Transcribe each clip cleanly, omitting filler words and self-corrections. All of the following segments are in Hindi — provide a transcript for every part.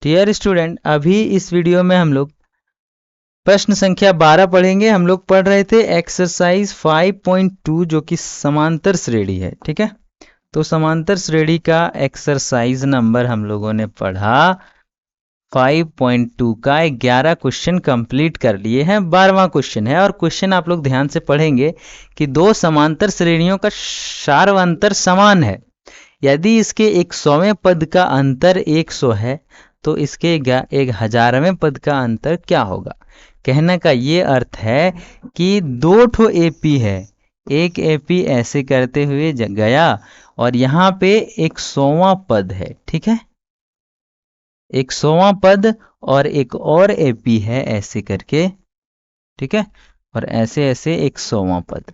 डियर स्टूडेंट, अभी इस वीडियो में हम लोग प्रश्न संख्या 12 पढ़ेंगे। हम लोग पढ़ रहे थे एक्सरसाइज 5.2 जो कि समांतर श्रेणी है। ठीक है, तो समांतर श्रेणी का एक्सरसाइज नंबर हम लोगों ने पढ़ा 5.2 का 11 क्वेश्चन कंप्लीट कर लिए हैं। 12वां क्वेश्चन है और क्वेश्चन आप लोग ध्यान से पढ़ेंगे कि दो समांतर श्रेणियों का सार्वअंतर समान है। यदि इसके 100वें पद का अंतर 100 है तो इसके 1000वें पद का अंतर क्या होगा। कहने का ये अर्थ है कि दो ठो एपी है, एक एपी ऐसे करते हुए गया और यहाँ पे 100वां पद है। ठीक है, 100वां पद और एक और एपी है ऐसे करके। ठीक है, और ऐसे ऐसे 100वां पद।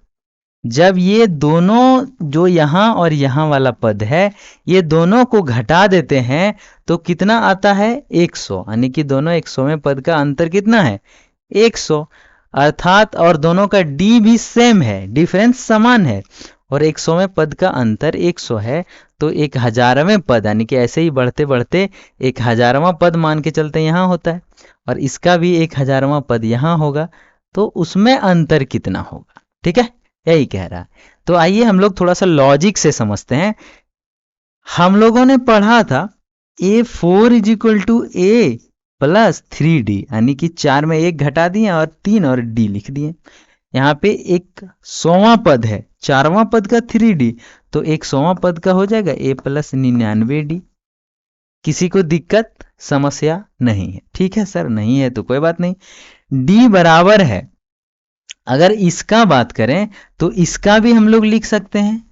जब ये दोनों जो यहाँ और यहाँ वाला पद है ये दोनों को घटा देते हैं तो कितना आता है 100, यानी कि दोनों 100वें पद का अंतर कितना है 100। अर्थात और दोनों का डी भी सेम है, डिफरेंस समान है और 100वें पद का अंतर 100 है। तो 1000वें पद यानी कि ऐसे ही बढ़ते बढ़ते 1000वां पद मान के चलते यहाँ होता है और इसका भी 1000वां पद यहाँ होगा, तो उसमें अंतर कितना होगा। ठीक है, यही कह रहा है। तो आइए हम लोग थोड़ा सा लॉजिक से समझते हैं। हम लोगों ने पढ़ा था A4 = A + 3D, यानी कि 4 में 1 घटा दिए और 3 और D लिख दिए। यहाँ पे 100वां पद है, 4वां पद का 3D, तो 100वां पद का हो जाएगा A + 99D। किसी को दिक्कत समस्या नहीं है? ठीक है सर, नहीं है तो कोई बात नहीं। D बराबर है, अगर इसका बात करें तो इसका भी हम लोग लिख सकते हैं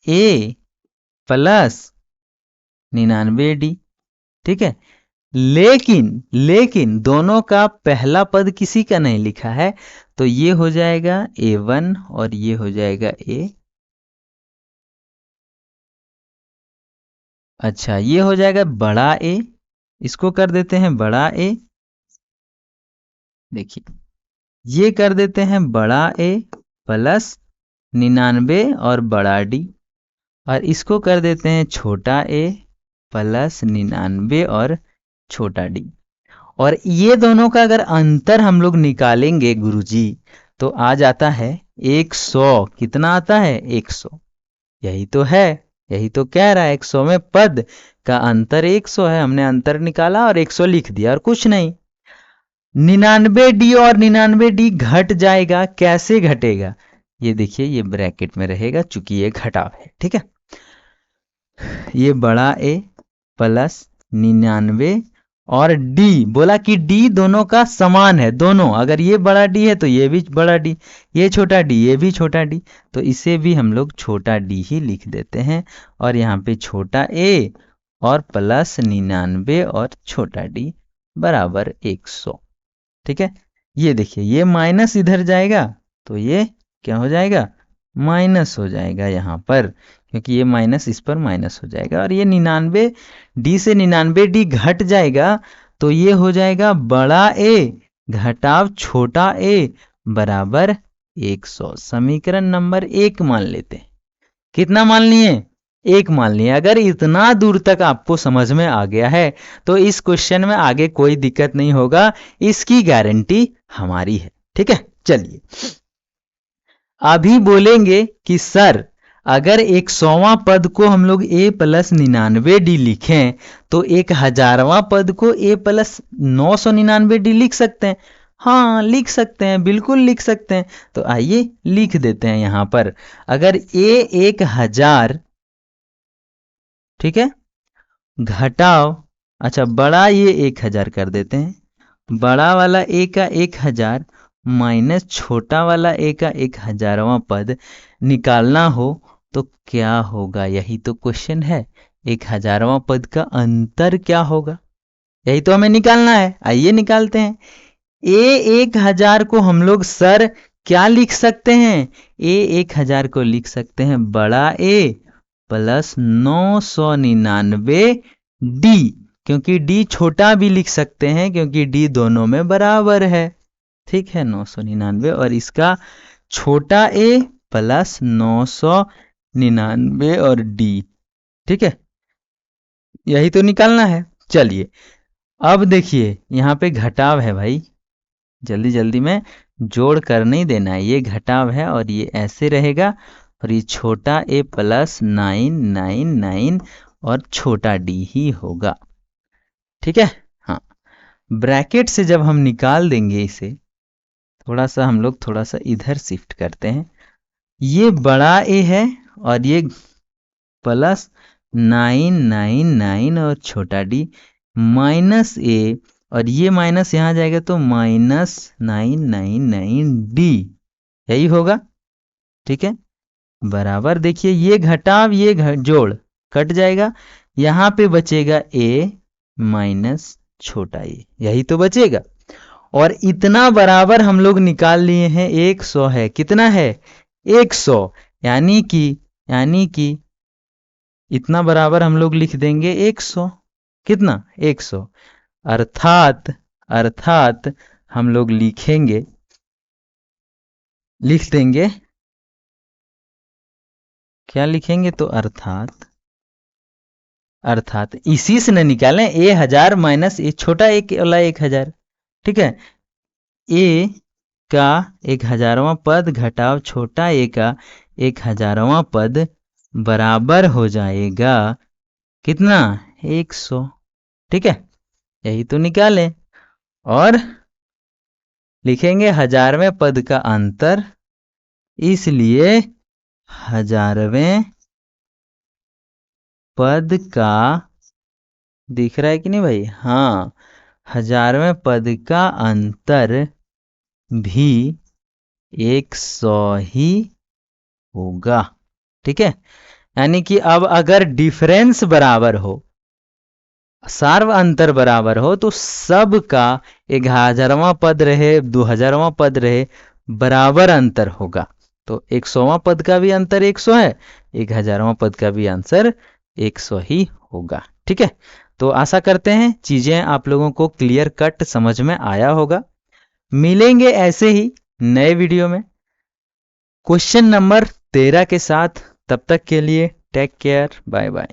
A + 99D। ठीक है, लेकिन दोनों का पहला पद किसी का नहीं लिखा है, तो ये हो जाएगा A1 और ये हो जाएगा A। अच्छा, ये हो जाएगा बड़ा A, इसको कर देते हैं बड़ा A। देखिए, ये कर देते हैं बड़ा A + 99 और बड़ा D, और इसको कर देते हैं छोटा A + 99 और छोटा D। और ये दोनों का अगर अंतर हम लोग निकालेंगे गुरुजी तो आ जाता है 100। कितना आता है 100, यही तो है, यही तो कह रहा है 100वें पद का अंतर 100 है। हमने अंतर निकाला और 100 लिख दिया और कुछ नहीं। 99D और 99D घट जाएगा, कैसे घटेगा ये देखिए, ये ब्रैकेट में रहेगा चूंकि ये घटाव है। ठीक है, ये बड़ा A + 99 और D, बोला कि D दोनों का समान है, दोनों, अगर ये बड़ा D है तो ये भी बड़ा D, ये छोटा D ये भी छोटा D, तो इसे भी हम लोग छोटा D ही लिख देते हैं और यहाँ पे छोटा A और + 99 और छोटा D बराबर 100। ठीक है, ये देखिए ये माइनस इधर जाएगा तो ये क्या हो जाएगा माइनस हो जाएगा यहाँ पर, क्योंकि ये माइनस इस पर माइनस हो जाएगा और ये 99D से 99D घट जाएगा, तो ये हो जाएगा बड़ा A घटाव छोटा A बराबर 100। समीकरण नंबर 1 मान लेते हैं। कितना मान लिए 1 मान लिए। अगर इतना दूर तक आपको समझ में आ गया है तो इस क्वेश्चन में आगे कोई दिक्कत नहीं होगा, इसकी गारंटी हमारी है। ठीक है, चलिए अभी बोलेंगे कि सर अगर 100वां पद को हम लोग A + 99D लिखें तो 1000वां पद को A + 999D लिख सकते हैं। हाँ लिख सकते हैं, बिल्कुल लिख सकते हैं। तो आइए लिख देते हैं यहाँ पर। अगर A 1000, ठीक है, घटाव, अच्छा बड़ा ये 1000 कर देते हैं, बड़ा वाला A का 1000 माइनस छोटा वाला A का 1000वां पद निकालना हो तो क्या होगा, यही तो क्वेश्चन है। 1000वां पद का अंतर क्या होगा, यही तो हमें निकालना है। आइए निकालते हैं। A 1000 को हम लोग सर क्या लिख सकते हैं, A 1000 को लिख सकते हैं बड़ा A + 999D, क्योंकि D छोटा भी लिख सकते हैं क्योंकि D दोनों में बराबर है। ठीक है, 999 और इसका छोटा A + 999 और D। ठीक है, यही तो निकालना है। चलिए अब देखिए यहाँ पे घटाव है भाई, जल्दी जल्दी में जोड़ कर नहीं देना है, ये घटाव है और ये ऐसे रहेगा और ये छोटा ए प्लस 999 और छोटा डी ही होगा। ठीक है, हाँ। ब्रैकेट से जब हम निकाल देंगे इसे, थोड़ा सा हम लोग थोड़ा सा इधर शिफ्ट करते हैं, ये बड़ा ए है और ये प्लस 999 और छोटा डी माइनस ए, और ये माइनस यहाँ जाएगा तो माइनस 999 डी, यही होगा। ठीक है, बराबर देखिए ये घटाव ये जोड़ कट जाएगा, यहाँ पे बचेगा ए माइनस छोटा ए, यही तो बचेगा। और इतना बराबर हम लोग निकाल लिए हैं 100 है, कितना है 100, यानी कि इतना बराबर हम लोग लिख देंगे 100, कितना 100, अर्थात हम लोग लिख देंगे, क्या लिखेंगे तो अर्थात इसी से न निकालें, ए 1000 माइनस ए छोटा एक वाला 1000, ठीक है, ए का 1000वां पद घटाव छोटा ए का 1000वां पद बराबर हो जाएगा कितना 100। ठीक है, यही तो निकालें और लिखेंगे 1000वें पद का अंतर, इसलिए 1000वें पद का, दिख रहा है कि नहीं भाई, हाँ 1000वें पद का अंतर भी 100 ही होगा। ठीक है, यानी कि अब अगर डिफरेंस बराबर हो, सार्व अंतर बराबर हो, तो सब का 1000वां पद रहे 2000वां पद रहे बराबर अंतर होगा। तो 100वां पद का भी अंतर 100 है, 1000वां पद का भी आंसर 100 ही होगा। ठीक है, तो आशा करते हैं चीजें आप लोगों को क्लियर कट समझ में आया होगा। मिलेंगे ऐसे ही नए वीडियो में क्वेश्चन नंबर 13 के साथ, तब तक के लिए टेक केयर, बाय बाय।